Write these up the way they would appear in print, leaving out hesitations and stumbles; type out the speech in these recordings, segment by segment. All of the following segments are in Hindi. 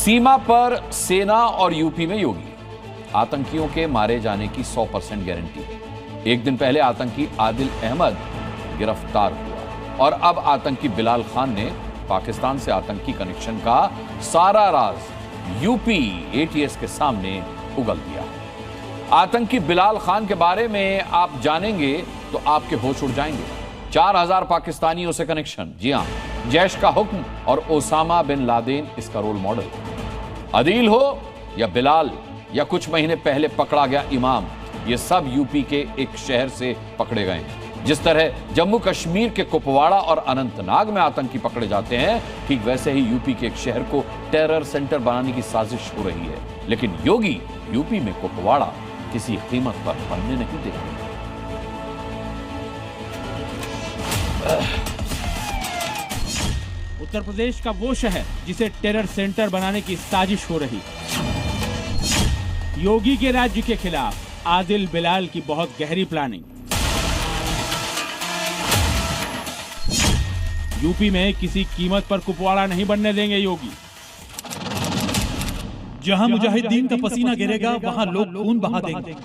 सीमा पर सेना और यूपी में योगी, आतंकियों के मारे जाने की 100% गारंटी। एक दिन पहले आतंकी आदिल अहमद गिरफ्तार हुआ और अब आतंकी बिलाल खान ने पाकिस्तान से आतंकी कनेक्शन का सारा राज यूपी एटीएस के सामने उगल दिया। आतंकी बिलाल खान के बारे में आप जानेंगे तो आपके होश उड़ जाएंगे। 4000 पाकिस्तानियों से कनेक्शन, जी हां, जैश का हुक्म और ओसामा बिन लादेन इसका रोल मॉडल। अदील हो या बिलाल या कुछ महीने पहले पकड़ा गया इमाम, ये सब यूपी के एक शहर से पकड़े गए हैं। जिस तरह जम्मू कश्मीर के कुपवाड़ा और अनंतनाग में आतंकी पकड़े जाते हैं, ठीक वैसे ही यूपी के एक शहर को टेरर सेंटर बनाने की साजिश हो रही है। लेकिन योगी यूपी में कुपवाड़ा किसी कीमत पर बनने नहीं देंगे। उत्तर प्रदेश का वो शहर जिसे टेरर सेंटर बनाने की साजिश हो रही। योगी के राज्य के खिलाफ आदिल बिलाल की बहुत गहरी प्लानिंग। यूपी में किसी कीमत पर कुपवाड़ा नहीं बनने देंगे योगी। जहां मुजाहिदीन का पसीना गिरेगा वहां लोग खून बहा देंगे।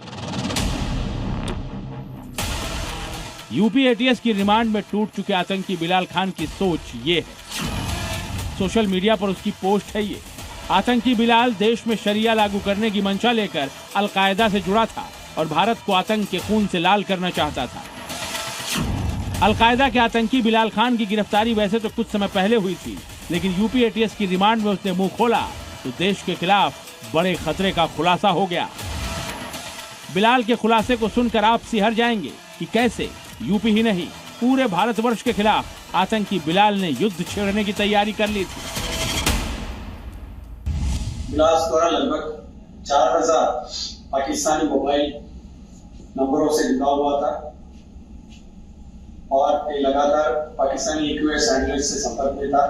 यूपी एटीएस की रिमांड में टूट चुके आतंकी बिलाल खान की सोच ये है। सोशल मीडिया पर उसकी पोस्ट है ये। आतंकी बिलाल देश में शरिया लागू करने की मंशा लेकर अलकायदा से जुड़ा था और भारत को आतंक के खून से लाल करना चाहता था। अलकायदा के आतंकी बिलाल खान की गिरफ्तारी वैसे तो कुछ समय पहले हुई थी, लेकिन यूपी एटीएस की रिमांड में उसने मुंह खोला तो देश के खिलाफ बड़े खतरे का खुलासा हो गया। बिलाल के खुलासे को सुनकर आप सिहर जाएंगे कि कैसे यूपी ही नहीं पूरे भारतवर्ष के खिलाफ आतंकी बिलाल ने युद्ध छेड़ने की तैयारी कर ली थी। बिलाल द्वारा लगभग 4000 पाकिस्तानी मोबाइल नंबरों से जुड़ा हुआ था और लगातार पाकिस्तानी ईक्यूएस हैंडलर से संपर्क में था।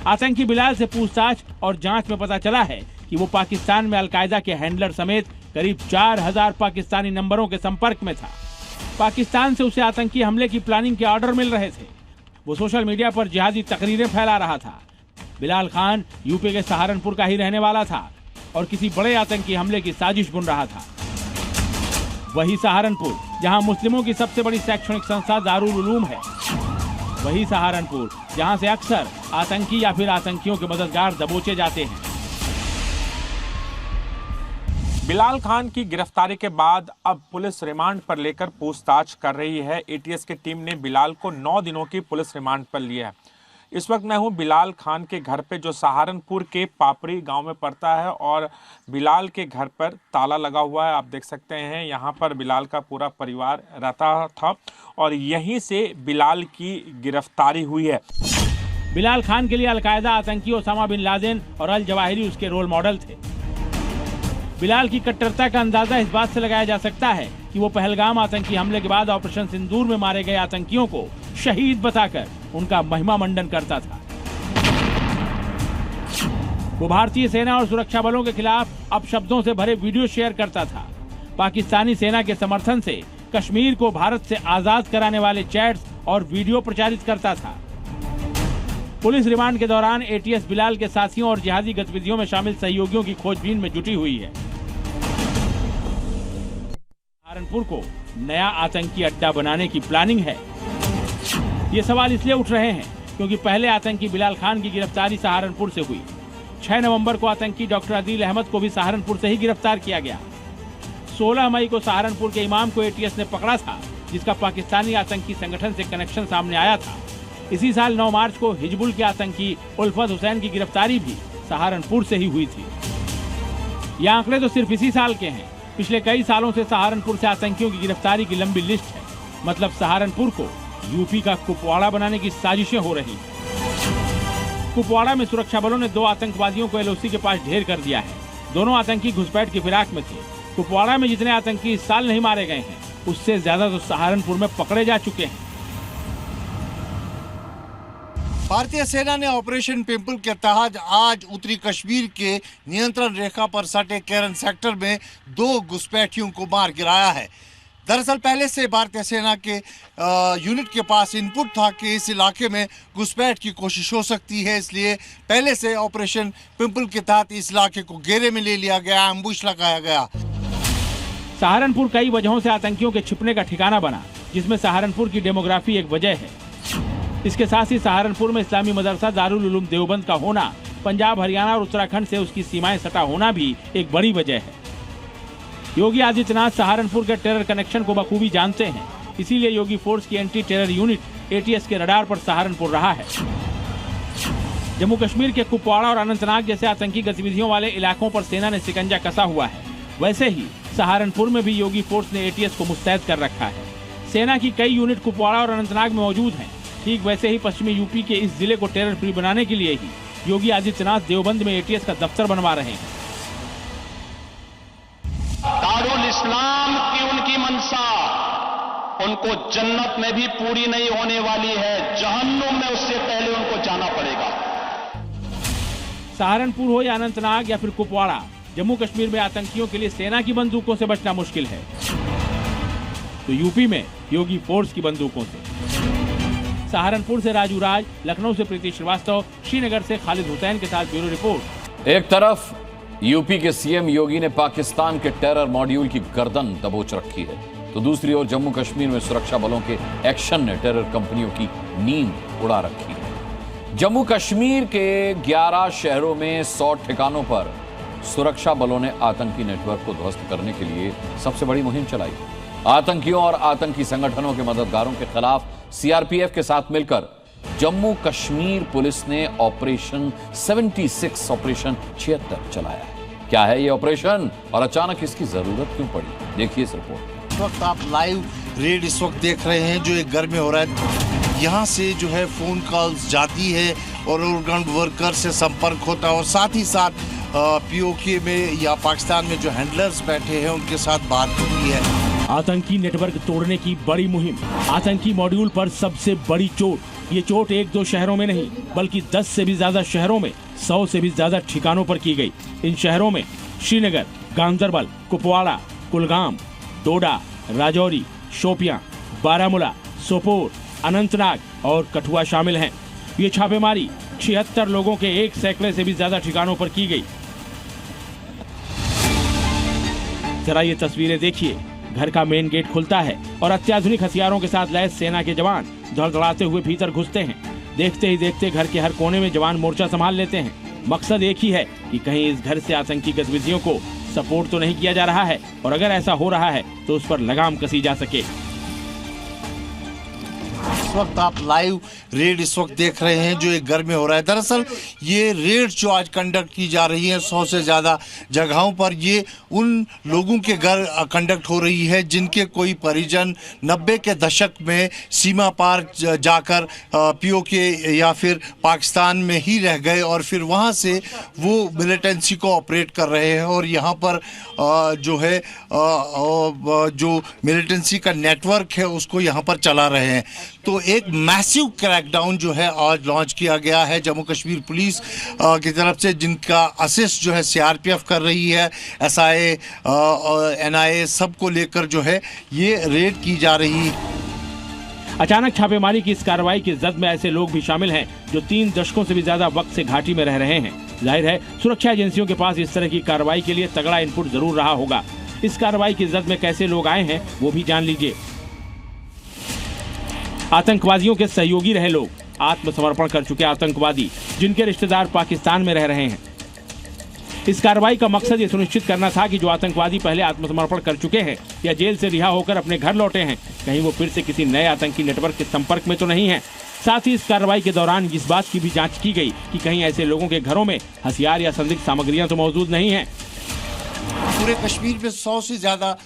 आतंकी बिलाल से पूछताछ और जांच में पता चला है कि वो पाकिस्तान में अलकायदा के हैंडलर समेत करीब 4000 पाकिस्तानी नंबरों के संपर्क में था। पाकिस्तान से उसे आतंकी हमले की प्लानिंग के ऑर्डर मिल रहे थे। वो सोशल मीडिया पर जिहादी तकरीरें फैला रहा था। बिलाल खान यूपी के सहारनपुर का ही रहने वाला था और किसी बड़े आतंकी हमले की साजिश बुन रहा था। वही सहारनपुर जहां मुस्लिमों की सबसे बड़ी शैक्षणिक संस्था दारुल उलूम है। वही सहारनपुर जहां से अक्सर आतंकी या फिर आतंकियों के मददगार दबोचे जाते हैं। बिलाल खान की गिरफ्तारी के बाद अब पुलिस रिमांड पर लेकर पूछताछ कर रही है। एटीएस की टीम ने बिलाल को 9 दिनों की पुलिस रिमांड पर लिया है। इस वक्त मैं हूं बिलाल खान के घर पे, जो सहारनपुर के पापड़ी गांव में पड़ता है, और बिलाल के घर पर ताला लगा हुआ है। आप देख सकते हैं यहां पर बिलाल का पूरा परिवार रहता था और यहीं से बिलाल की गिरफ्तारी हुई है। बिलाल खान के लिए अलकायदा आतंकी ओसामा बिन लादेन और अल जवाहिरी उसके रोल मॉडल थे। बिलाल की कट्टरता का अंदाजा इस बात से लगाया जा सकता है कि वो पहलगाम आतंकी हमले के बाद ऑपरेशन सिंदूर में मारे गए आतंकियों को शहीद बताकर उनका महिमा मंडन करता था। वो भारतीय सेना और सुरक्षा बलों के खिलाफ अपशब्दों से भरे वीडियो शेयर करता था। पाकिस्तानी सेना के समर्थन से कश्मीर को भारत से आजाद कराने वाले चैट्स और वीडियो प्रचारित करता था। पुलिस रिमांड के दौरान एटीएस बिलाल के साथियों और जिहादी गतिविधियों में शामिल सहयोगियों की खोजबीन में जुटी हुई है। सहारनपुर को नया आतंकी अड्डा बनाने की प्लानिंग है। ये सवाल इसलिए उठ रहे हैं क्योंकि पहले आतंकी बिलाल खान की गिरफ्तारी सहारनपुर से हुई। 6 नवंबर को आतंकी डॉक्टर अदील अहमद को भी सहारनपुर से ही गिरफ्तार किया गया। 16 मई को सहारनपुर के इमाम को एटीएस ने पकड़ा था, जिसका पाकिस्तानी आतंकी संगठन से कनेक्शन सामने आया था। इसी साल 9 मार्च को हिजबुल के आतंकी उल्फत हुसैन की गिरफ्तारी भी सहारनपुर से ही हुई थी। ये आंकड़े तो सिर्फ इसी साल के हैं। पिछले कई सालों से सहारनपुर से आतंकियों की गिरफ्तारी की लंबी लिस्ट है। मतलब सहारनपुर को यूपी का कुपवाड़ा बनाने की साजिशें हो रही। कुपवाड़ा में सुरक्षा बलों ने 2 आतंकवादियों को एलओसी के पास ढेर कर दिया है। दोनों आतंकी घुसपैठ की फिराक में थे। कुपवाड़ा में जितने आतंकी इस साल नहीं मारे गए हैं, उससे ज्यादा तो सहारनपुर में पकड़े जा चुके हैं। भारतीय सेना ने ऑपरेशन पिंपल के तहत आज उत्तरी कश्मीर के नियंत्रण रेखा पर सटे केरन सेक्टर में 2 घुसपैठियों को मार गिराया है। दरअसल पहले से भारतीय सेना के यूनिट के पास इनपुट था कि इस इलाके में घुसपैठ की कोशिश हो सकती है, इसलिए पहले से ऑपरेशन पिंपल के तहत इस इलाके को घेरे में ले लिया गया, एम्बुश लगाया गया। सहारनपुर कई वजहों से आतंकियों के छिपने का ठिकाना बना, जिसमें सहारनपुर की डेमोग्राफी एक वजह है। इसके साथ ही सहारनपुर में इस्लामी मदरसा दारुल उलूम देवबंद का होना, पंजाब, हरियाणा और उत्तराखंड से उसकी सीमाएं सटा होना भी एक बड़ी वजह है। योगी आदित्यनाथ सहारनपुर के टेरर कनेक्शन को बखूबी जानते हैं, इसीलिए योगी फोर्स की एंटी टेरर यूनिट एटीएस के रडार पर सहारनपुर रहा है। जम्मू कश्मीर के कुपवाड़ा और अनंतनाग जैसे आतंकी गतिविधियों वाले इलाकों पर सेना ने शिकंजा कसा हुआ है, वैसे ही सहारनपुर में भी योगी फोर्स ने एटीएस को मुस्तैद कर रखा है। सेना की कई यूनिट कुपवाड़ा और अनंतनाग में मौजूद हैं। ठीक वैसे ही पश्चिमी यूपी के इस जिले को टेरर फ्री बनाने के लिए ही योगी आदित्यनाथ देवबंद में एटीएस का दफ्तर बनवा रहे हैं। दारुल इस्लाम की उनकी मंशा उनको जन्नत में भी पूरी नहीं होने वाली है, जहन्नुम में उससे पहले उनको जाना पड़ेगा। सहारनपुर हो या अनंतनाग या फिर कुपवाड़ा, जम्मू कश्मीर में आतंकियों के लिए सेना की बंदूकों से बचना मुश्किल है, तो यूपी में योगी फोर्स की बंदूकों से। सहारनपुर से राजू राज, लखनऊ से प्रीति श्रीवास्तव, श्रीनगर से खालिद हुसैन के साथ ब्यूरो रिपोर्ट। एक तरफ यूपी के सीएम योगी ने पाकिस्तान के टेरर मॉड्यूल की गर्दन दबोच रखी है, तो दूसरी ओर जम्मू कश्मीर में सुरक्षा बलों के एक्शन ने टेरर कंपनियों की नींद उड़ा रखी है। जम्मू कश्मीर के 11 शहरों में 100 ठिकानों पर सुरक्षा बलों ने आतंकी नेटवर्क को ध्वस्त करने के लिए सबसे बड़ी मुहिम चलाई। आतंकियों और आतंकी संगठनों के मददगारों के खिलाफ सीआरपीएफ के साथ मिलकर जम्मू कश्मीर पुलिस ने ऑपरेशन 76 ऑपरेशन 76 चलाया है। क्या है ये ऑपरेशन और अचानक इसकी जरूरत क्यों पड़ी, देखिए इस रिपोर्ट। इस वक्त आप लाइव रेड इस वक्त देख रहे हैं जो एक घर में हो रहा है। यहाँ से जो है फोन कॉल्स जाती है और ग्राउंड वर्कर से संपर्क होता है और साथ ही साथ पीओके में या पाकिस्तान में जो हैंडलर्स बैठे हैं उनके साथ बात होती है। आतंकी नेटवर्क तोड़ने की बड़ी मुहिम, आतंकी मॉड्यूल पर सबसे बड़ी चोट। ये चोट 1-2 शहरों में नहीं बल्कि 10 से भी ज्यादा शहरों में 100 से भी ज्यादा ठिकानों पर की गई। इन शहरों में श्रीनगर, गांदरबल, कुपवाड़ा, कुलगाम, डोडा, राजौरी, शोपियां, बारामूला, सोपोर, अनंतनाग और कठुआ शामिल हैं। ये छापेमारी 76 लोगों के 1 सैकड़े से भी ज्यादा ठिकानों पर की गई। जरा ये तस्वीरें देखिए। घर का मेन गेट खुलता है और अत्याधुनिक हथियारों के साथ लैस सेना के जवान धड़धड़ाते हुए भीतर घुसते हैं। देखते ही देखते घर के हर कोने में जवान मोर्चा संभाल लेते हैं। मकसद एक ही है कि कहीं इस घर से आतंकी गतिविधियों को सपोर्ट तो नहीं किया जा रहा है, और अगर ऐसा हो रहा है तो उस पर लगाम कसी जा सके। इस वक्त आप लाइव रेड इस वक्त देख रहे हैं जो एक घर में हो रहा है। दरअसल ये रेड जो आज कंडक्ट की जा रही है 100 से ज़्यादा जगहों पर, ये उन लोगों के घर कंडक्ट हो रही है जिनके कोई परिजन 90 के दशक में सीमा पार जाकर पीओके या फिर पाकिस्तान में ही रह गए और फिर वहाँ से वो मिलिटेंसी को ऑपरेट कर रहे हैं और यहाँ पर जो है जो मिलिटेंसी का नेटवर्क है उसको यहाँ पर चला रहे हैं। तो एक मैसिव क्रैकडाउन जो है आज लॉन्च किया गया है जम्मू कश्मीर पुलिस की तरफ से, जिनका असिस्ट जो है सीआरपीएफ कर रही है, एसआईए, एनआईए सबको लेकर जो है ये रेड की जा रही है। अचानक छापेमारी की इस कार्रवाई की जद में ऐसे लोग भी शामिल हैं जो 3 दशकों से भी ज्यादा वक्त से घाटी में रह रहे हैं। जाहिर है सुरक्षा एजेंसियों के पास इस तरह की कार्रवाई के लिए तगड़ा इनपुट जरूर रहा होगा। इस कार्रवाई की जद में कैसे लोग आए हैं वो भी जान लीजिए। आतंकवादियों के सहयोगी रहे लोग, आत्मसमर्पण कर चुके आतंकवादी जिनके रिश्तेदार पाकिस्तान में रह रहे हैं। इस कार्रवाई का मकसद ये सुनिश्चित करना था कि जो आतंकवादी पहले आत्मसमर्पण कर चुके हैं या जेल से रिहा होकर अपने घर लौटे हैं, कहीं वो फिर से किसी नए आतंकी नेटवर्क के संपर्क में तो नहीं है। साथ ही इस कार्रवाई के दौरान इस बात की भी जांच की गई कि कहीं ऐसे लोगों के घरों में हथियार या संदिग्ध सामग्रियां तो मौजूद नहीं है। पूरे कश्मीर में 100 से ज़्यादा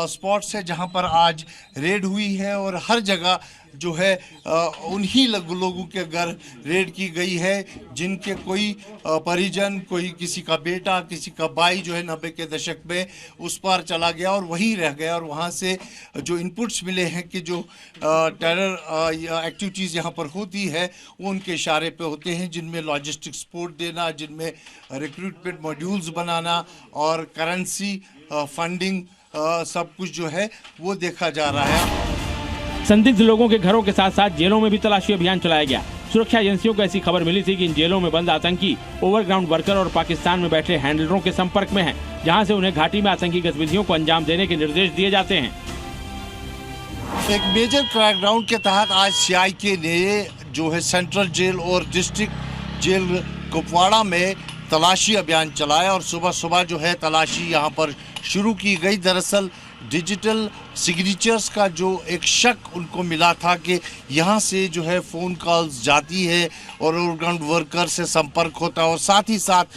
स्पॉट्स है जहां पर आज रेड हुई है और हर जगह जो है उन्हीं लोगों के घर रेड की गई है जिनके कोई परिजन, कोई किसी का बेटा, किसी का भाई जो है 90 के दशक में उस पार चला गया और वहीं रह गया। और वहाँ से जो इनपुट्स मिले हैं कि जो टेरर एक्टिविटीज़ यहाँ पर होती है वो उनके इशारे पे होते हैं, जिनमें लॉजिस्टिक सपोर्ट देना, जिनमें रिक्रूटमेंट मॉड्यूल्स बनाना और करेंसी फंडिंग सब कुछ जो है वो देखा जा रहा है। संदिग्ध लोगों के घरों के साथ साथ जेलों में भी तलाशी अभियान चलाया गया। सुरक्षा एजेंसियों को ऐसी खबर मिली थी कि इन जेलों में बंद आतंकी ओवरग्राउंड वर्कर और पाकिस्तान में बैठे हैंडलरों के संपर्क में हैं, जहां से उन्हें घाटी में आतंकी गतिविधियों को अंजाम देने के निर्देश दिए जाते हैं। एक मेजर क्रैकडाउन के तहत आज CIK ने जो है सेंट्रल जेल और डिस्ट्रिक्ट जेल कुपवाड़ा में तलाशी अभियान चलाया और सुबह सुबह जो है तलाशी यहाँ पर शुरू की गई। दरअसल डिजिटल सिग्नेचर्स का जो एक शक उनको मिला था कि यहाँ से जो है फ़ोन कॉल्स जाती है और ओवरग्राउंड वर्कर से संपर्क होता है और साथ ही साथ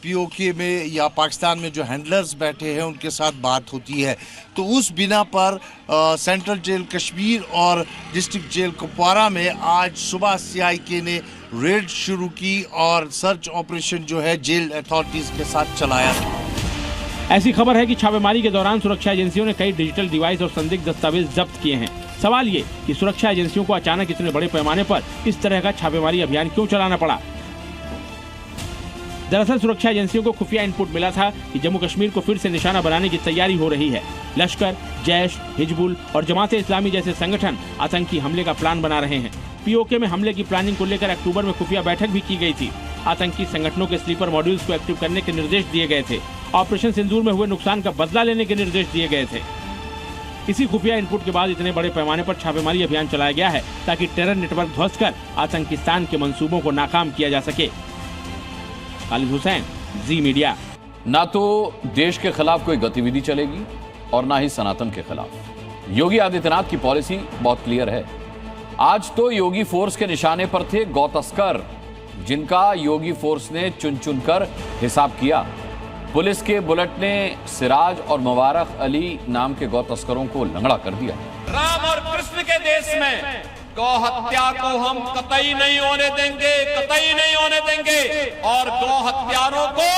POK में या पाकिस्तान में जो हैंडलर्स बैठे हैं उनके साथ बात होती है। तो उस बिना पर सेंट्रल जेल कश्मीर और डिस्ट्रिक्ट जेल कुपवाड़ा में आज सुबह CIK ने रेड शुरू की और सर्च ऑपरेशन जो है जेल अथॉरिटीज़ के साथ चलाया था। ऐसी खबर है कि छापेमारी के दौरान सुरक्षा एजेंसियों ने कई डिजिटल डिवाइस और संदिग्ध दस्तावेज जब्त किए हैं। सवाल ये कि सुरक्षा एजेंसियों को अचानक इतने बड़े पैमाने पर इस तरह का छापेमारी अभियान क्यों चलाना पड़ा। दरअसल सुरक्षा एजेंसियों को खुफिया इनपुट मिला था कि जम्मू कश्मीर को फिर से निशाना बनाने की तैयारी हो रही है। लश्कर, जैश, हिजबुल और जमाते इस्लामी जैसे संगठन आतंकी हमले का प्लान बना रहे हैं। POK में हमले की प्लानिंग को लेकर अक्टूबर में खुफिया बैठक भी की गई थी। आतंकी संगठनों के स्लीपर मॉड्यूल्स को एक्टिव करने के निर्देश दिए गए थे। ऑपरेशन सिंदूर में हुए नुकसान का बदला लेने के निर्देश दिए गए थे। इसी खुफिया इनपुट के बाद इतने बड़े पैमाने पर छापेमारी अभियान चलाया गया है ताकि टेरर नेटवर्क ध्वस्त कर आतंकिस्तान के मंसूबों को नाकाम किया जा सके। खालिद हुसैन, जी मीडिया। ना तो देश के खिलाफ कोई गतिविधि चलेगी और ना ही सनातन के खिलाफ। योगी आदित्यनाथ की पॉलिसी बहुत क्लियर है। आज तो योगी फोर्स के निशाने पर थे गौ तस्कर, जिनका योगी फोर्स ने चुन चुन कर हिसाब किया। पुलिस के बुलेट ने सिराज और मुबारक अली नाम के गौ तस्करों को लंगड़ा कर दिया। राम और कृष्ण के देश में गौ हत्या को हम कतई नहीं होने देंगे, कतई नहीं होने देंगे और गौ हत्यारों को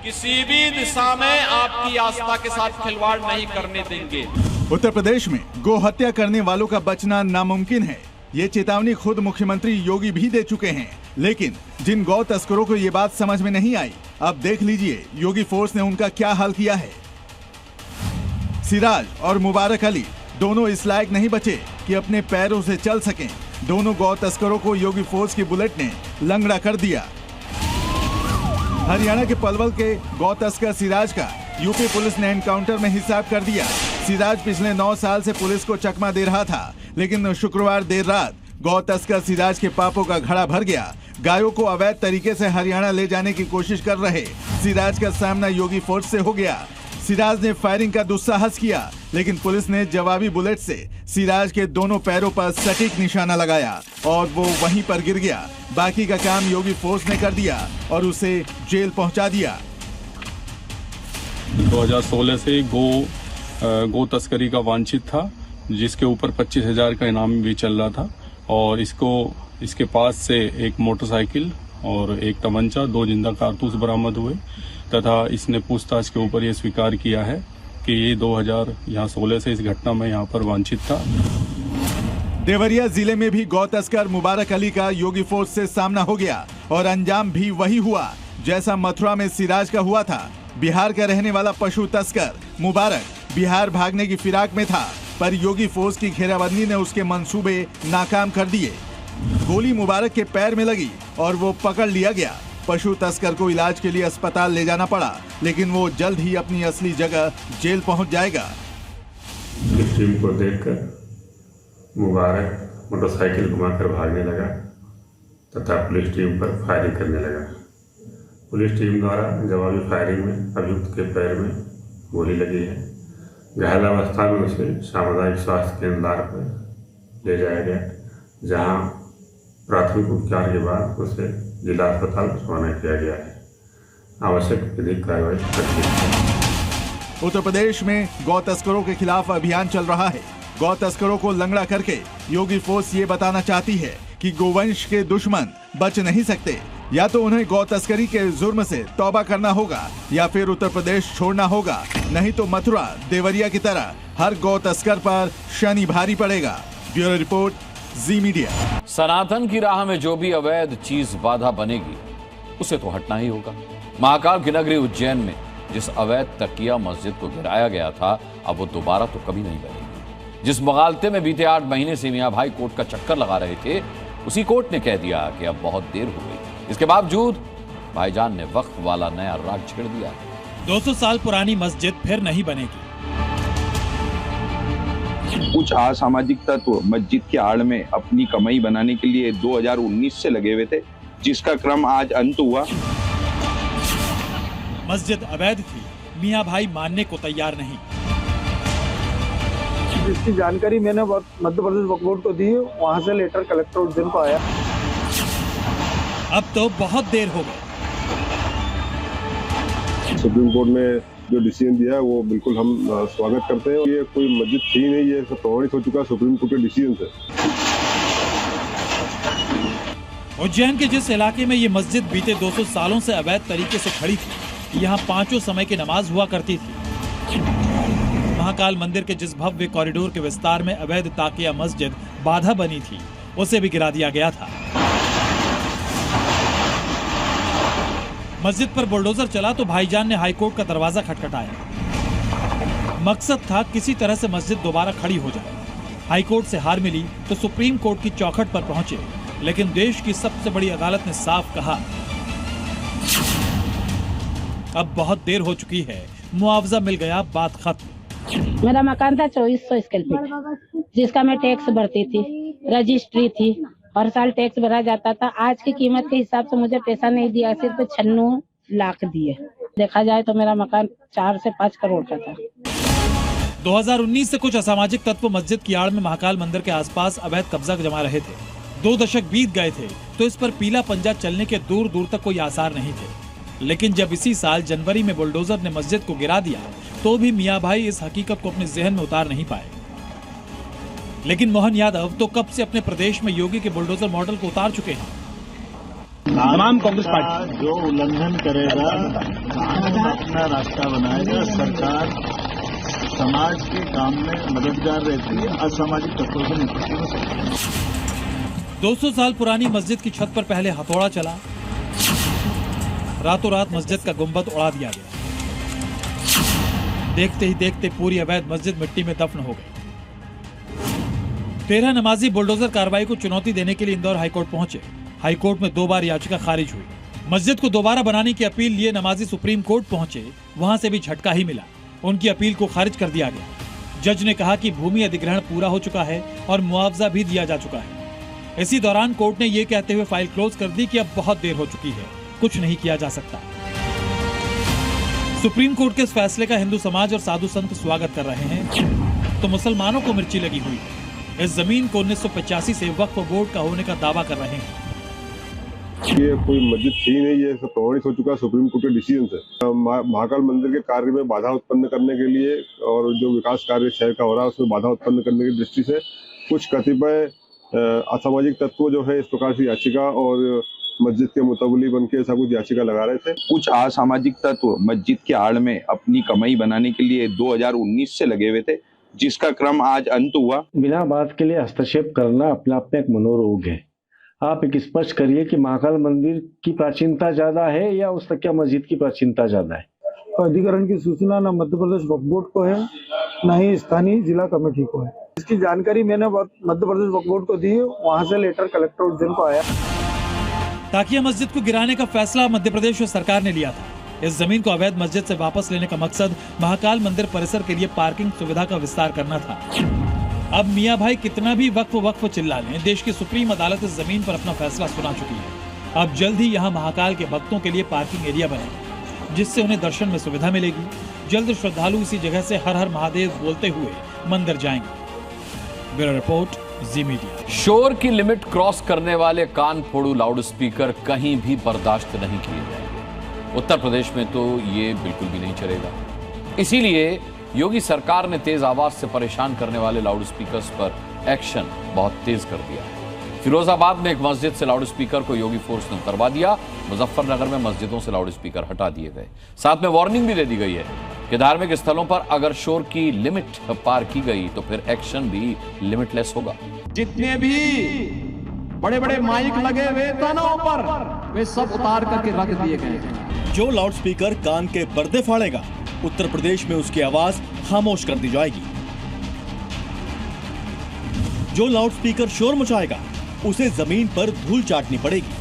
किसी भी दिशा में आपकी आस्था के साथ खिलवाड़ नहीं करने देंगे। उत्तर प्रदेश में गौ हत्या करने वालों का बचना नामुमकिन है। ये चेतावनी खुद मुख्यमंत्री योगी भी दे चुके हैं, लेकिन जिन गौ तस्करों को ये बात समझ में नहीं आई, अब देख लीजिए योगी फोर्स ने उनका क्या हाल किया है। सिराज और मुबारक अली दोनों इस लायक नहीं बचे कि अपने पैरों से चल सकें। दोनों गौ तस्करों को योगी फोर्स की बुलेट ने लंगड़ा कर दिया। हरियाणा के पलवल के गौ तस्कर सिराज का यूपी पुलिस ने एनकाउंटर में हिसाब कर दिया। सिराज पिछले 9 साल से पुलिस को चकमा दे रहा था, लेकिन शुक्रवार देर रात गौ तस्कर सिराज के पापों का घड़ा भर गया। गायों को अवैध तरीके से हरियाणा ले जाने की कोशिश कर रहे सिराज का सामना योगी फोर्स से हो गया। सिराज ने फायरिंग का दुस्साहस किया, लेकिन पुलिस ने जवाबी बुलेट से सिराज के दोनों पैरों पर सटीक निशाना लगाया और वो वहीं पर गिर गया। बाकी का काम योगी फोर्स ने कर दिया और उसे जेल पहुंचा दिया। 2016 से गो तस्करी का वांछित था, जिसके ऊपर 25,000 का इनाम भी चल रहा था और इसके पास से एक मोटरसाइकिल और एक तमंचा, 2 जिंदा कारतूस बरामद हुए तथा इसने पूछताछ के ऊपर ये स्वीकार किया है कि ये 2016 से इस घटना में यहाँ पर वांछित था। देवरिया जिले में भी गौ तस्कर मुबारक अली का योगी फोर्स से सामना हो गया और अंजाम भी वही हुआ जैसा मथुरा में सिराज का हुआ था। बिहार का रहने वाला पशु तस्कर मुबारक बिहार भागने की फिराक में था, पर योगी फोर्स की घेराबंदी ने उसके मंसूबे नाकाम कर दिए। गोली मुबारक के पैर में लगी और वो पकड़ लिया गया। पशु तस्कर को इलाज के लिए अस्पताल ले जाना पड़ा, लेकिन वो जल्द ही अपनी असली जगह जेल पहुंच जाएगा। इस टीम को देखकर मुबारक मोटरसाइकिल घुमाकर भागने लगा तथा पुलिस टीम पर फायरिंग करने लगा। पुलिस टीम द्वारा जवाबी फायरिंग में अभियुक्त के पैर में गोली लगी है। घायल अवस्था में उसे सामुदायिक स्वास्थ्य केंद्र पर ले जाया गया, जहां प्राथमिक उपचार के बाद उसे जिला अस्पताल रवाना किया गया है। आवश्यक विधिक कार्रवाई कर दी है। उत्तर प्रदेश में गौ तस्करों के खिलाफ अभियान चल रहा है। गौ तस्करों को लंगड़ा करके योगी फोर्स ये बताना चाहती है कि गोवंश के दुश्मन बच नहीं सकते। या तो उन्हें गौ तस्करी के जुर्म से तौबा करना होगा या फिर उत्तर प्रदेश छोड़ना होगा, नहीं तो मथुरा देवरिया की तरह हर गौ तस्कर पर शनि भारी पड़ेगा। ब्यूरो रिपोर्ट, जी मीडिया। सनातन की राह में जो भी अवैध चीज बाधा बनेगी उसे तो हटना ही होगा। महाकाल की नगरी उज्जैन में जिस अवैध तकिया मस्जिद को गिराया गया था अब वो दोबारा तो कभी नहीं बनेगी। जिस मुगालते में बीते 8 महीने से मियां भाई कोर्ट का चक्कर लगा रहे थे, उसी कोर्ट ने कह दिया कि अब बहुत देर हो गई। इसके बावजूद भाईजान ने वक्त वाला नया राग छेड़ दिया। 200 साल पुरानी मस्जिद फिर नहीं बनेगी। कुछ असामाजिक तत्व मस्जिद की आड़ में अपनी कमाई बनाने के लिए 2019 से लगे हुए थे, जिसका क्रम आज अंत हुआ। मस्जिद अवैध थी, मियां भाई मानने को तैयार नहीं। जिसकी जानकारी मैंने मध्य प्रदेश वक्फ बोर्ड को दी, वहां से लेटर कलेक्टर उज्जैन को आया। अब तो बहुत देर हो गई। सुप्रीम कोर्ट ने जो डिसीजन दिया है वो बिल्कुल हम स्वागत करते हैं। ये कोई मस्जिद थी नहीं, ये सब प्रमाणित हो चुका है सुप्रीम कोर्ट के डिसीजन से। उज्जैन के जिस इलाके में ये मस्जिद बीते 200 सालों से अवैध तरीके से खड़ी थी, यहाँ 5 समय की नमाज हुआ करती थी। महाकाल मंदिर के जिस भव्य कॉरिडोर के विस्तार में अवैध ताकिया मस्जिद बाधा बनी थी, उसे भी गिरा दिया गया था। मस्जिद पर बुलडोजर चला तो भाईजान ने हाईकोर्ट का दरवाजा खटखटाया। मकसद था किसी तरह से मस्जिद दोबारा खड़ी हो जाए। हाईकोर्ट से हार मिली तो सुप्रीम कोर्ट की चौखट पर पहुंचे, लेकिन देश की सबसे बड़ी अदालत ने साफ कहा अब बहुत देर हो चुकी है, मुआवजा मिल गया, बात खत्म। मेरा मकान था 2400 स्क्वायर फीट, जिसका मैं टैक्स भरती थी, रजिस्ट्री थी, हर साल टैक्स भरा जाता था। आज की कीमत के हिसाब से मुझे पैसा नहीं दिया, सिर्फ 96 लाख दिए। देखा जाए तो मेरा मकान 4 से 5 करोड़ का था। 2019 से कुछ असामाजिक तत्व मस्जिद की आड़ में महाकाल मंदिर के आसपास अवैध कब्जा जमा रहे थे। 2 दशक बीत गए थे तो इस पर पीला पंजा चलने के दूर दूर तक कोई आसार नहीं थे। लेकिन जब इसी साल जनवरी में बुलडोजर ने मस्जिद को गिरा दिया तो भी मियां भाई इस हकीकत को अपने जहन में उतार नहीं पाए। लेकिन मोहन यादव तो कब से अपने प्रदेश में योगी के बुलडोजर मॉडल को उतार चुके हैं। तमाम कांग्रेस पार्टी जो उल्लंघन करेगा अपना रास्ता बनाएगा। सरकार समाज के काम में मददगार रहती है, असामाजिक तत्वों से निपटने में सक्षम है। 200 साल पुरानी मस्जिद की छत पर पहले हथौड़ा चला, रातों रात मस्जिद का गुंबद उड़ा दिया गया। देखते ही देखते पूरी अवैध मस्जिद मिट्टी में दफन हो गई। 13 नमाजी बुलडोजर कार्रवाई को चुनौती देने के लिए इंदौर हाईकोर्ट पहुंचे। हाईकोर्ट में 2 बार याचिका खारिज हुई। मस्जिद को दोबारा बनाने की अपील लिए नमाजी सुप्रीम कोर्ट पहुंचे, वहां से भी झटका ही मिला। उनकी अपील को खारिज कर दिया गया। जज ने कहा कि भूमि अधिग्रहण पूरा हो चुका है और मुआवजा भी दिया जा चुका है। इसी दौरान कोर्ट ने ये कहते हुए फाइल क्लोज कर दी कि अब बहुत देर हो चुकी है, कुछ नहीं किया जा सकता। सुप्रीम कोर्ट के इस फैसले का हिंदू समाज और साधु संत स्वागत कर रहे हैं तो मुसलमानों को मिर्ची लगी हुई है। इस जमीन को 1985 से वक्फ बोर्ड का होने का दावा कर रहे हैं। ये कोई मस्जिद थी नहीं, ये सब प्रमाणित हो चुका है सुप्रीम कोर्ट के डिसीजन से। महाकाल मंदिर के कार्य में बाधा उत्पन्न करने के लिए और जो विकास कार्य शहर का हो रहा है उसमें बाधा उत्पन्न करने की दृष्टि से कुछ कतिपय असामाजिक तत्व जो है इस प्रकार से याचिका और मस्जिद के मुतवली बन के ऐसा कुछ याचिका लगा रहे थे। कुछ असामाजिक तत्व मस्जिद के आड़ में अपनी कमाई बनाने के लिए 2019 से लगे हुए थे, जिसका क्रम आज अंत हुआ। बिना बात के लिए हस्तक्षेप करना अपने आप में एक मनोरोग है। आप एक स्पष्ट करिए कि महाकाल मंदिर की प्राचीनता ज्यादा है या उस तकिया मस्जिद की प्राचीनता ज्यादा है। अधिकरण की सूचना न मध्य प्रदेश वक्फ बोर्ड को है, न ही स्थानीय जिला कमेटी को है। इसकी जानकारी मैंने मध्य प्रदेश वक्फ बोर्ड को दी, वहां से लेटर कलेक्टर उज्जैन को आया। ताकिया मस्जिद को गिराने का फैसला मध्य प्रदेश सरकार ने लिया था। इस जमीन को अवैध मस्जिद से वापस लेने का मकसद महाकाल मंदिर परिसर के लिए पार्किंग सुविधा का विस्तार करना था। अब मियां भाई कितना भी वक्फ चिल्ला लें, देश की सुप्रीम अदालत इस जमीन पर अपना फैसला सुना चुकी है। अब जल्द ही यहाँ महाकाल के भक्तों के लिए पार्किंग एरिया बनेगा, जिससे उन्हें दर्शन में सुविधा मिलेगी। जल्द श्रद्धालु इसी जगह से हर हर महादेव बोलते हुए मंदिर जाएंगे। ब्यूरो रिपोर्ट, जी मीडिया। शोर की लिमिट क्रॉस करने वाले कान फोड़ू लाउड स्पीकर कहीं भी बर्दाश्त नहीं किए जाएंगे। उत्तर प्रदेश में तो ये बिल्कुल भी नहीं चलेगा। इसीलिए योगी सरकार ने तेज आवाज से परेशान करने वाले लाउड स्पीकर्स पर एक्शन बहुत तेज कर दिया है। फिरोजाबाद में एक मस्जिद से लाउड स्पीकर को योगी फोर्स ने उतरवा दिया। मुजफ्फरनगर में मस्जिदों से लाउड स्पीकर हटा दिए गए। साथ में वार्निंग भी दे दी गई है कि धार्मिक स्थलों पर अगर शोर की लिमिट पार की गई तो फिर एक्शन भी लिमिटलेस होगा। जितने भी बड़े बड़े माइक लगे हुए थानों पर वे सब उतार करके रख दिए गए हैं। जो लाउडस्पीकर कान के पर्दे फाड़ेगा, उत्तर प्रदेश में उसकी आवाज खामोश कर दी जाएगी। जो लाउडस्पीकर शोर मचाएगा, उसे जमीन पर धूल चाटनी पड़ेगी।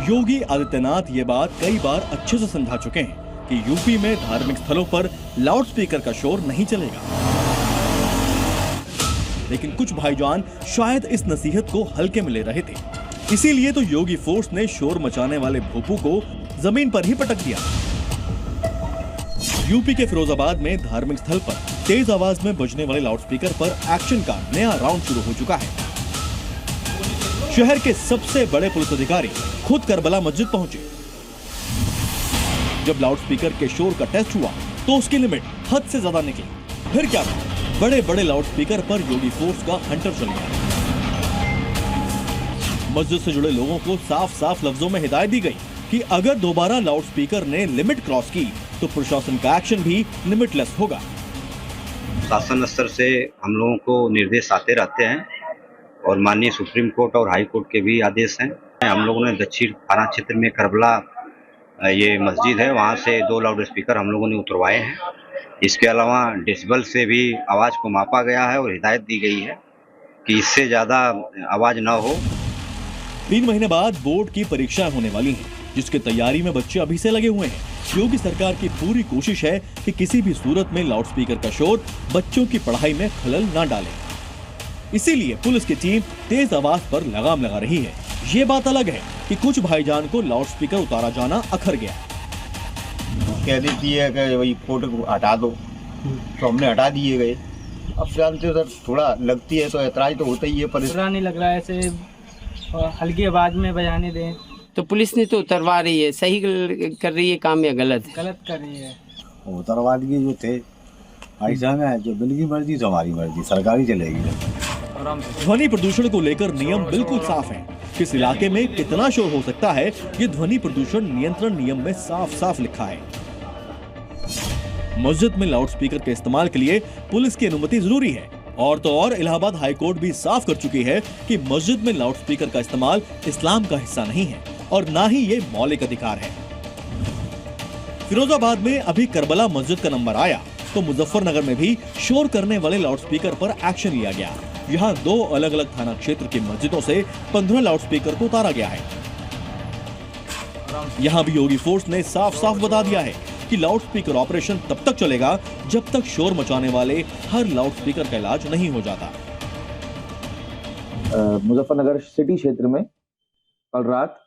योगी आदित्यनाथ ये बात कई बार अच्छे से समझा चुके हैं कि यूपी में धार्मिक स्थलों पर लाउडस्पीकर का शोर नहीं चलेगा। लेकिन कुछ भाईजान शायद इस नसीहत को हल्के में ले रहे थे, इसीलिए तो योगी फोर्स ने शोर मचाने वाले भोपू को जमीन पर ही पटक दिया। यूपी के फिरोजाबाद में धार्मिक स्थल पर तेज आवाज में बजने वाले लाउडस्पीकर पर एक्शन का नया राउंड शुरू हो चुका है। शहर के सबसे बड़े पुलिस अधिकारी खुद करबला मस्जिद पहुंचे। जब लाउडस्पीकर के शोर का टेस्ट हुआ तो उसकी लिमिट हद से ज्यादा निकली। फिर क्या था, बड़े बड़े लाउडस्पीकर पर योगी फोर्स का हंटर चल गया। मस्जिद से जुड़े लोगों को साफ साफ लफ्जों में हिदायत दी गई कि अगर दोबारा लाउडस्पीकर ने लिमिट क्रॉस की तो प्रशासन का एक्शन भी लिमिटलेस होगा। शासन स्तर से हम लोगों को निर्देश आते रहते हैं और माननीय सुप्रीम कोर्ट और हाई कोर्ट के भी आदेश हैं। हम लोगों ने दक्षिण थाना क्षेत्र में करबला ये मस्जिद है, वहाँ से 2 लाउड स्पीकर हम लोगों ने उतरवाए हैं। इसके अलावा डेसिबल से भी आवाज़ को मापा गया है और हिदायत दी गई है कि इससे ज़्यादा आवाज़ न हो। 3 महीने बाद बोर्ड की परीक्षाएं होने वाली हैं, जिसकी तैयारी में बच्चे अभी से लगे हुए हैं। योगी सरकार की पूरी कोशिश है कि किसी भी सूरत में लाउडस्पीकर का शोर बच्चों की पढ़ाई में खलल न डाले। इसीलिए पुलिस की टीम तेज आवाज पर लगाम लगा रही है। ये बात अलग है कि कुछ भाईजान को लाउडस्पीकर उतारा जाना अखर गया। कह देती है कि वही फोटो को हटा दो, तो हमने हटा दिए गए। अब जानते हो सर, थोड़ा लगती है तो ऐतराज तो होता ही है, पर बुरा नहीं लग रहा है ऐसे हल्की आवाज में बजाने दें। तो पुलिस ने तो उतरवा रही है, सही कर रही है काम या गलत? गलत कर रही है। उतरवा दिए जो थे ऐसा है, जो बिल की मर्जी तो हमारी मर्जी, सरकारी चलेगी। ध्वनि प्रदूषण को लेकर नियम बिल्कुल साफ है। किस इलाके में कितना शोर हो सकता है, ये ध्वनि प्रदूषण नियंत्रण नियम में साफ साफ लिखा है। मस्जिद में लाउडस्पीकर के इस्तेमाल के लिए पुलिस की अनुमति जरूरी है। और तो और इलाहाबाद हाई कोर्ट भी साफ कर चुकी है कि मस्जिद में लाउडस्पीकर का इस्तेमाल इस्लाम का हिस्सा नहीं है और ना ही ये मौलिक अधिकार है। फिरोजाबाद में अभी करबला मस्जिद का नंबर आया तो मुजफ्फरनगर में भी शोर करने वाले लाउडस्पीकर पर एक्शन लिया गया। यहाँ 2 अलग अलग थाना क्षेत्र की मस्जिदों से 15 लाउडस्पीकर को उतारा गया है। यहाँ भी योगी फोर्स ने साफ साफ बता दिया है कि लाउडस्पीकर ऑपरेशन तब तक चलेगा जब तक शोर मचाने वाले हर लाउडस्पीकर का इलाज नहीं हो जाता। मुजफ्फरनगर सिटी क्षेत्र में कल रात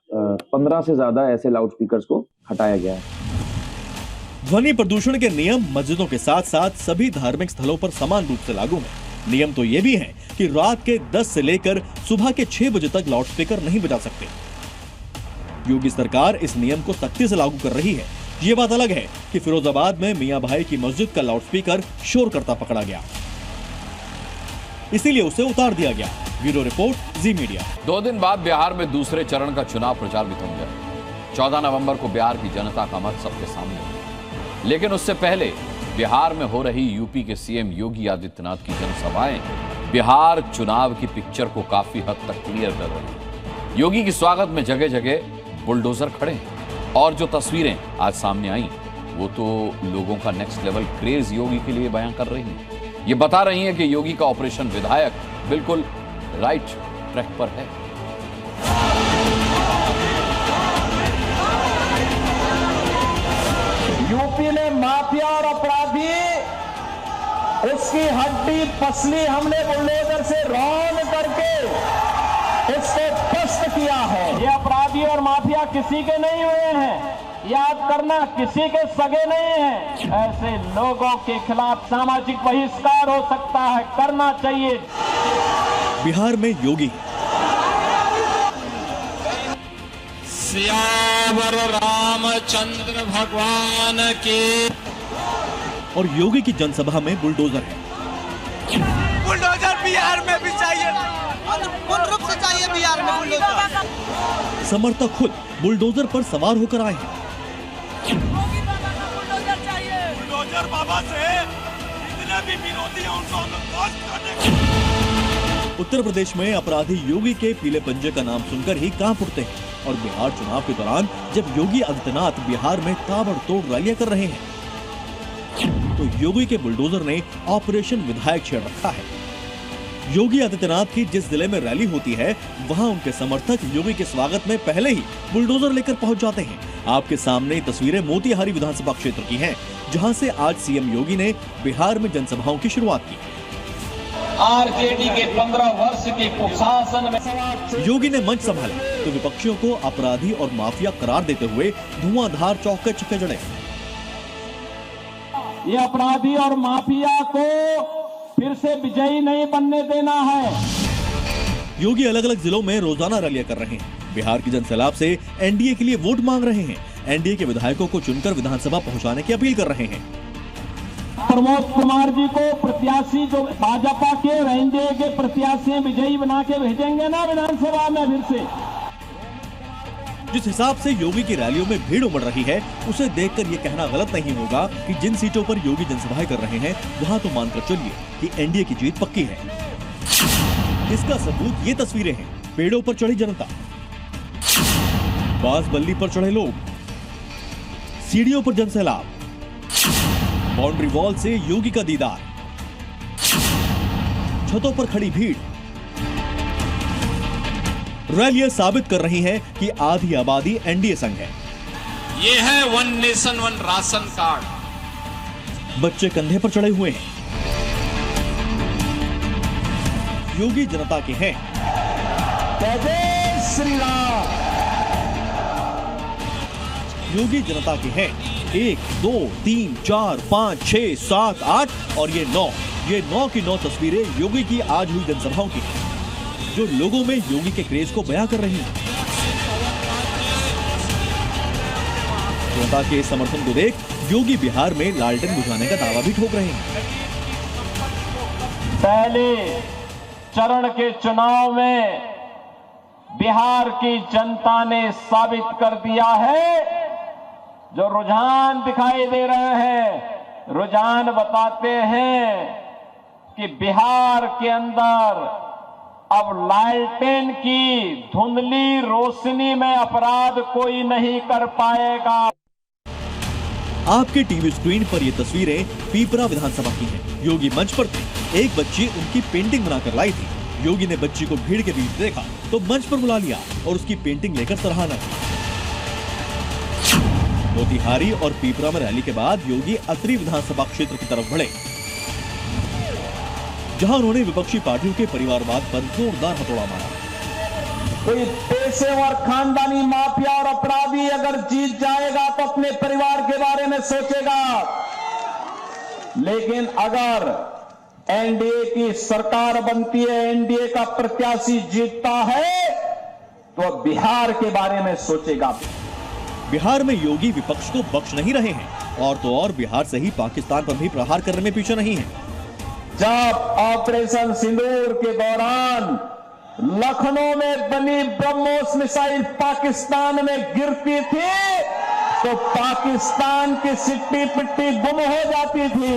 15 से ज्यादा ऐसे लाउडस्पीकर्स को हटाया गया है। ध्वनि प्रदूषण के नियम मस्जिदों के साथ साथ सभी धार्मिक स्थलों पर समान रूप से लागू हैं। नियम तो ये भी है कि रात के 10 से लेकर सुबह के 6 बजे तक लाउडस्पीकर नहीं बजा सकते। योगी सरकार इस नियम को सख्ती से लागू कर रही है। ये बात अलग है कि फिरोजाबाद में मियां भाई की मस्जिद का लाउडस्पीकर शोर करता पकड़ा गया, इसीलिए उसे उतार दिया गया। ब्यूरो रिपोर्ट, जी मीडिया। 2 दिन बाद बिहार में दूसरे चरण का चुनाव प्रचार भी थम गया। 14 नवंबर को बिहार की जनता का मत सबके सामने है। लेकिन उससे पहले बिहार में हो रही यूपी के सीएम योगी आदित्यनाथ की जनसभाएं बिहार चुनाव की पिक्चर को काफी हद तक क्लियर कर रही है। योगी के स्वागत में जगह जगह बुलडोजर खड़े हैं और जो तस्वीरें आज सामने आई वो तो लोगों का नेक्स्ट लेवल क्रेज योगी के लिए बयां कर रही हैं। ये बता रही हैं कि योगी का ऑपरेशन विधायक बिल्कुल राइट ट्रैक पर है। यूपी में माफिया और अपराधी उसकी हड्डी पसली हमने बुलडोजर से रौंद करके इसको ध्वस्त किया है। ये अपराधी और माफिया किसी के नहीं हुए हैं, याद करना, किसी के सगे नहीं हैं। ऐसे लोगों के खिलाफ सामाजिक बहिष्कार हो सकता है, करना चाहिए। बिहार में योगी सियावर रामचंद्र भगवान की और योगी की जनसभा में बुलडोजर है। बुलडोजर बिहार में भी चाहिए, पूर्ण रूप से चाहिए बिहार में बुलडोजर। समर्थक खुद बुलडोजर पर सवार होकर आए हैं। बुलडोजर बाबा से जितने भी विरोधी हैं उनको ध्वस्त करने उत्तर प्रदेश में अपराधी योगी के पीले पंजे का नाम सुनकर ही कांप उठते हैं और बिहार चुनाव के दौरान जब योगी आदित्यनाथ बिहार में ताबड़तोड़ रैलियां कर रहे हैं तो योगी के बुलडोजर ने ऑपरेशन विधायक छेड़ रखा है। योगी आदित्यनाथ की जिस जिले में रैली होती है वहां उनके समर्थक योगी के स्वागत में पहले ही बुलडोजर लेकर पहुंच जाते हैं। आपके सामने तस्वीरें मोतिहारी विधानसभा क्षेत्र की हैं, जहां से आज सीएम योगी ने बिहार में जनसभाओं की शुरुआत की। आरजेडी के 15 वर्ष के कुशासन में योगी ने मंच संभाला तो विपक्षियों को अपराधी और माफिया करार देते हुए धुआंधार चौके छक्के जड़े। ये अपराधी और माफिया को फिर से विजयी नहीं बनने देना है। योगी अलग अलग जिलों में रोजाना रैलियां कर रहे हैं। बिहार की जनसैलाब से एनडीए के लिए वोट मांग रहे हैं। एनडीए के विधायकों को चुनकर विधानसभा पहुंचाने की अपील कर रहे हैं। प्रमोद कुमार जी को प्रत्याशी जो भाजपा के और एनडीए के प्रत्याशी विजयी बना के भेजेंगे ना विधानसभा में फिर से। जिस हिसाब से योगी की रैलियों में भीड़ उमड़ रही है उसे देखकर ये कहना गलत नहीं होगा कि जिन सीटों पर योगी जनसभाएं कर रहे हैं वहां तो मानकर चलिए कि एनडीए की जीत पक्की है। इसका सबूत ये तस्वीरें हैं। पेड़ों पर चढ़ी जनता, बांस बल्ली पर चढ़े लोग, सीढ़ियों पर जनसैलाब, बाउंड्री वॉल से योगी का दीदार, छतों पर खड़ी भीड़। रैलियां साबित कर रही हैं कि आधी आबादी एनडीए संग है। ये है one nation one ration card. बच्चे कंधे पर चढ़े हुए हैं। योगी जनता के हैं। जय श्री राम। योगी जनता के हैं। 1, 2, 3, 4, 5, 6, 7, 8 और ये 9 की 9 तस्वीरें योगी की आज हुई जनसभाओं की हैं, जो लोगों में योगी के क्रेज को बयां कर रही हैं। जनता के समर्थन को देख योगी बिहार में लालटेन बुझाने का दावा भी ठोक रहे हैं। पहले चरण के चुनाव में बिहार की जनता ने साबित कर दिया है, जो रुझान दिखाई दे रहे हैं, रुझान बताते हैं कि बिहार के अंदर अब लालटेन की धुंधली रोशनी में अपराध कोई नहीं कर पाएगा। आपके टीवी स्क्रीन पर ये तस्वीरें पीपरा विधानसभा की हैं। योगी मंच पर थे। एक बच्ची उनकी पेंटिंग बनाकर लाई थी। योगी ने बच्ची को भीड़ के बीच देखा तो मंच पर बुला लिया और उसकी पेंटिंग लेकर सराहना की। मोतिहारी और पीपरा में रैली के बाद योगी अतरी विधानसभा क्षेत्र की तरफ बढ़े, जहां उन्होंने विपक्षी पार्टियों के परिवारवाद पर जोरदार हथौड़ा मारा। कोई पेशेवर खानदानी माफिया और अपराधी अगर जीत जाएगा तो अपने परिवार के बारे में सोचेगा, लेकिन अगर एनडीए की सरकार बनती है, एनडीए का प्रत्याशी जीतता है तो बिहार के बारे में सोचेगा। बिहार में योगी विपक्ष को बख्श नहीं रहे हैं और तो और बिहार से ही पाकिस्तान पर भी प्रहार करने में पीछे नहीं है। जब ऑपरेशन सिंदूर के दौरान लखनऊ में बनी ब्रह्मोस मिसाइल पाकिस्तान में गिरती थी तो पाकिस्तान की सिट्टी पिट्टी गुम हो जाती थी।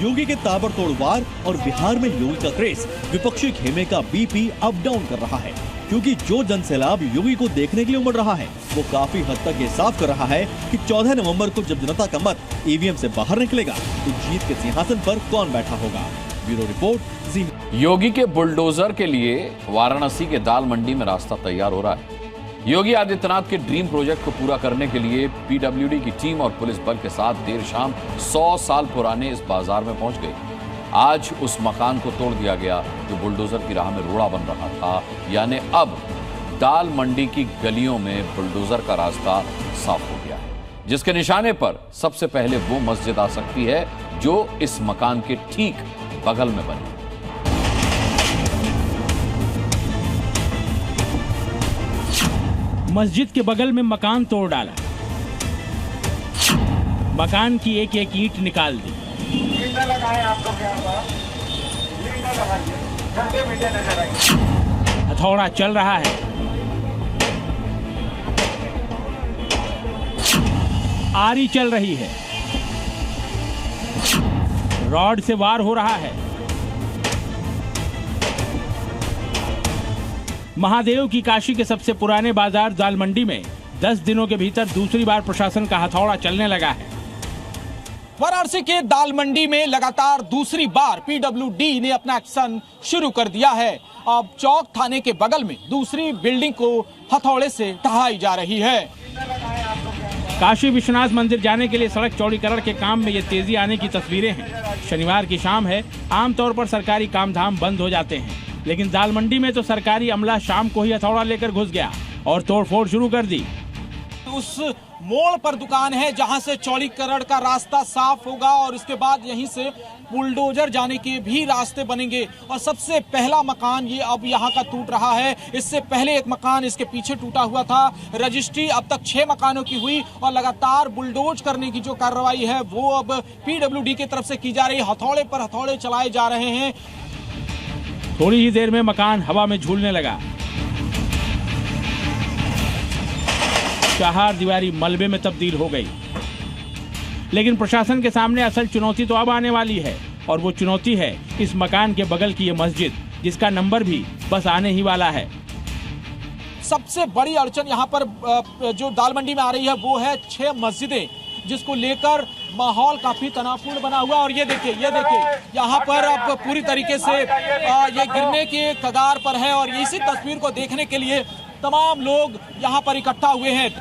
योगी के ताबड़तोड़ वार और बिहार में योगी का क्रेज विपक्षी खेमे का बीपी अप डाउन कर रहा है, क्योंकि जो जनसैलाब योगी को देखने के लिए उमड़ रहा है वो काफी हद तक ये साफ कर रहा है कि 14 नवंबर को जब जनता का मत ईवीएम से बाहर निकलेगा तो जीत के सिंहासन पर कौन बैठा होगा। ब्यूरो रिपोर्ट जी। योगी के बुलडोजर के लिए वाराणसी के दाल मंडी में रास्ता तैयार हो रहा है। योगी आदित्यनाथ के ड्रीम प्रोजेक्ट को पूरा करने के लिए पीडब्ल्यूडी की टीम और पुलिस बल के साथ देर शाम 100 साल पुराने इस बाजार में पहुंच गई। आज उस मकान को तोड़ दिया गया जो बुलडोजर की राह में रोड़ा बन रहा था, यानी अब दाल मंडी की गलियों में बुलडोजर का रास्ता साफ हो गया है, जिसके निशाने पर सबसे पहले वो मस्जिद आ सकती है जो इस मकान के ठीक बगल में बनी। मस्जिद के बगल में मकान तोड़ डाला, मकान की एक एक ईंट निकाल दी। हथौड़ा चल रहा है, आरी चल रही है, रॉड से वार हो रहा है। महादेव की काशी के सबसे पुराने बाजार दाल मंडी में 10 दिनों के भीतर दूसरी बार प्रशासन का हथौड़ा चलने लगा है। वाराणसी के दाल मंडी में लगातार दूसरी बार पीडब्ल्यूडी ने अपना एक्शन शुरू कर दिया है। अब चौक थाने के बगल में दूसरी बिल्डिंग को हथौड़े से ढहाई जा रही है। काशी विश्वनाथ मंदिर जाने के लिए सड़क चौड़ीकरण के काम में ये तेजी आने की तस्वीरें हैं। शनिवार की शाम है, आमतौर पर सरकारी कामधाम बंद हो जाते हैं, लेकिन दाल मंडी में तो सरकारी अमला शाम को ही हथौड़ा लेकर घुस गया और तोड़फोड़ शुरू कर दी। उस मोड़ पर दुकान है जहां से चौड़ीकरण का रास्ता साफ होगा और उसके बाद यहीं से बुलडोजर जाने के भी रास्ते बनेंगे। और सबसे पहला मकान ये अब यहाँ का टूट रहा है। इससे पहले एक मकान इसके पीछे टूटा हुआ था। रजिस्ट्री अब तक 6 मकानों की हुई और लगातार बुलडोज करने की जो कार्रवाई है वो अब पीडब्ल्यूडी की तरफ से की जा रही है। हथौड़े पर हथौड़े चलाए जा रहे हैं। थोड़ी ही देर में मकान हवा में झूलने लगा। चार दीवारी मलबे में तब्दील हो गई। लेकिन प्रशासन के सामने असल चुनौती तो अब आने वाली है और वो चुनौती है इस मकान के बगल की ये मस्जिद, जिसका नंबर भी बस आने ही वाला है। सबसे बड़ी अड़चन यहाँ पर जो दाल मंडी में आ रही है वो है 6 मस्जिदें, जिसको लेकर माहौल काफी तनावपूर्ण बना हुआ। और ये देखिए यहाँ पर अब पूरी तरीके से ये गिरने के कगार पर है और इसी तस्वीर को देखने के लिए तमाम लोग यहाँ पर इकट्ठा हुए हैं।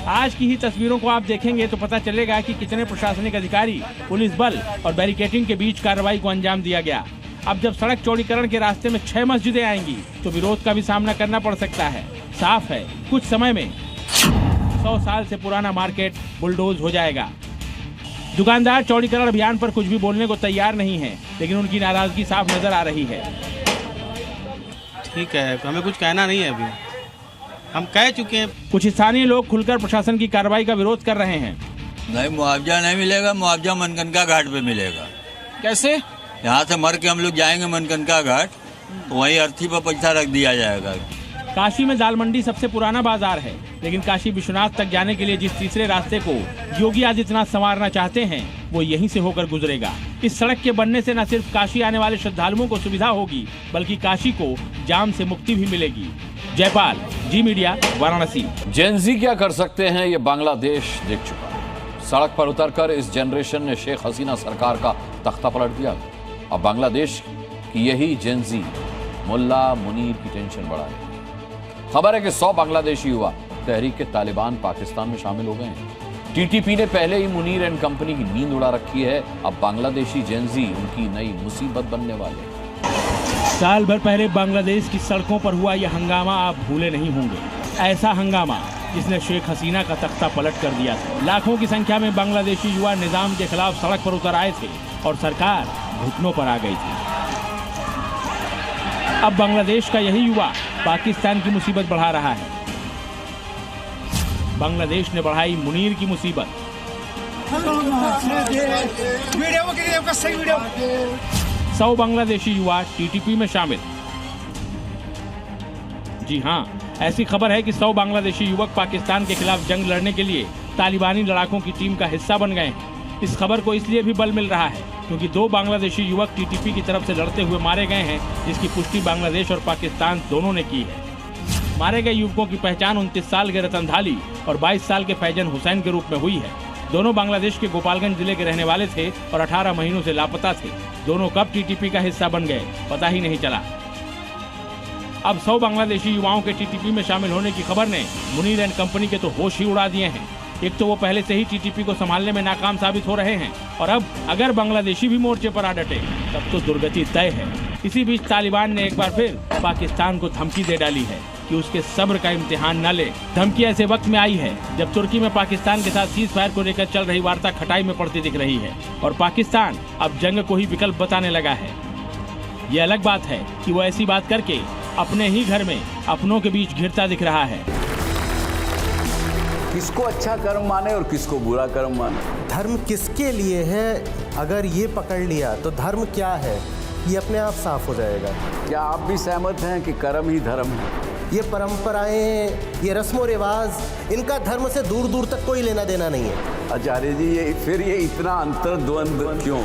आज की ही तस्वीरों को आप देखेंगे तो पता चलेगा कि कितने प्रशासनिक अधिकारी, पुलिस बल और बैरिकेडिंग के बीच कार्रवाई को अंजाम दिया गया। अब जब सड़क चौड़ीकरण के रास्ते में 6 मस्जिदें आएंगी तो विरोध का भी सामना करना पड़ सकता है। साफ है, कुछ समय में 100 साल से पुराना मार्केट बुलडोज हो जाएगा। दुकानदार चौड़ीकरण अभियान पर कुछ भी बोलने को तैयार नहीं है, लेकिन उनकी नाराजगी साफ नजर आ रही है। ठीक है, हमें कुछ कहना नहीं है, अभी हम कह चुके हैं। कुछ स्थानीय लोग खुलकर प्रशासन की कार्रवाई का विरोध कर रहे हैं। नहीं, मुआवजा नहीं मिलेगा, मुआवजा मनकनका घाट पे मिलेगा। कैसे? यहाँ से मर के हम लोग जाएंगे मनकनका घाट, तो वहीं अर्थी पर पैसा रख दिया जाएगा। काशी में दाल मंडी सबसे पुराना बाजार है, लेकिन काशी विश्वनाथ तक जाने के लिए जिस तीसरे रास्ते को योगी आदित्यनाथ संवारना चाहते हैं वो यहीं से होकर गुजरेगा। इस सड़क के बनने से न सिर्फ काशी आने वाले श्रद्धालुओं को सुविधा होगी, बल्कि काशी को जाम से मुक्ति भी मिलेगी। जयपाल, जी मीडिया, वाराणसी। जेनजी क्या कर सकते हैं ये बांग्लादेश देख चुका है। सड़क पर उतरकर इस जनरेशन ने शेख हसीना सरकार का तख्ता पलट दिया। अब बांग्लादेश की यही जेनजी मुल्ला मुनीर की टेंशन बढ़ाएगी। खबर है कि 100 बांग्लादेशी युवा तहरीक तालिबान पाकिस्तान में शामिल हो गए हैं। टीटीपी ने पहले ही मुनीर एंड कंपनी की नींद उड़ा रखी है। अब बांग्लादेशी जेनजी उनकी नई मुसीबत बनने वाले हैं। साल भर पहले बांग्लादेश की सड़कों पर हुआ यह हंगामा आप भूले नहीं होंगे। ऐसा हंगामा जिसने शेख हसीना का तख्ता पलट कर दिया था। लाखों की संख्या में बांग्लादेशी युवा निजाम के खिलाफ सड़क पर उतर आए थे और सरकार घुटनों पर आ गई थी। अब बांग्लादेश का यही युवा पाकिस्तान की मुसीबत बढ़ा रहा है। बांग्लादेश ने बढ़ाई मुनीर की मुसीबत। 100 बांग्लादेशी युवा टीटीपी में शामिल। जी हां, ऐसी खबर है कि 100 बांग्लादेशी युवक पाकिस्तान के खिलाफ जंग लड़ने के लिए तालिबानी लड़ाकों की टीम का हिस्सा बन गए हैं। इस खबर को इसलिए भी बल मिल रहा है क्योंकि 2 बांग्लादेशी युवक टीटीपी की तरफ से लड़ते हुए मारे गए हैं, जिसकी पुष्टि बांग्लादेश और पाकिस्तान दोनों ने की है। मारे गए युवकों की पहचान 29 साल के रतन धाली और 22 साल के फैजन हुसैन के रूप में हुई है। दोनों बांग्लादेश के गोपालगंज जिले के रहने वाले थे और 18 महीनों से लापता थे। दोनों कब टीटीपी का हिस्सा बन गए पता ही नहीं चला। अब 100 बांग्लादेशी युवाओं के टीटीपी में शामिल होने की खबर ने मुनीर एंड कंपनी के तो होश ही उड़ा दिए हैं। एक तो वो पहले से ही टीटीपी को संभालने में नाकाम साबित हो रहे हैं और अब अगर बांग्लादेशी भी मोर्चे पर आ डटे तब तो दुर्गति तय है। इसी बीच तालिबान ने एक बार फिर पाकिस्तान को धमकी दे डाली है कि उसके सब्र का इम्तिहान न ले। धमकी ऐसे वक्त में आई है जब तुर्की में पाकिस्तान के साथ सीज फायर को लेकर चल रही वार्ता खटाई में पड़ती दिख रही है और पाकिस्तान अब जंग को ही विकल्प बताने लगा है। ये अलग बात है कि वो ऐसी बात करके अपने ही घर में अपनों के बीच घिरता दिख रहा है। किसको अच्छा कर्म माने और किसको बुरा कर्म माने। धर्म किसके लिए है, अगर ये पकड़ लिया तो धर्म क्या है ये अपने आप साफ हो जाएगा। क्या आप भी सहमत हैं कि कर्म ही धर्म है? ये परंपराएं, ये रस्मों रिवाज, इनका धर्म से दूर दूर तक कोई लेना देना नहीं है। आचार्य जी, ये इतना अंतर्द्वंद क्यों?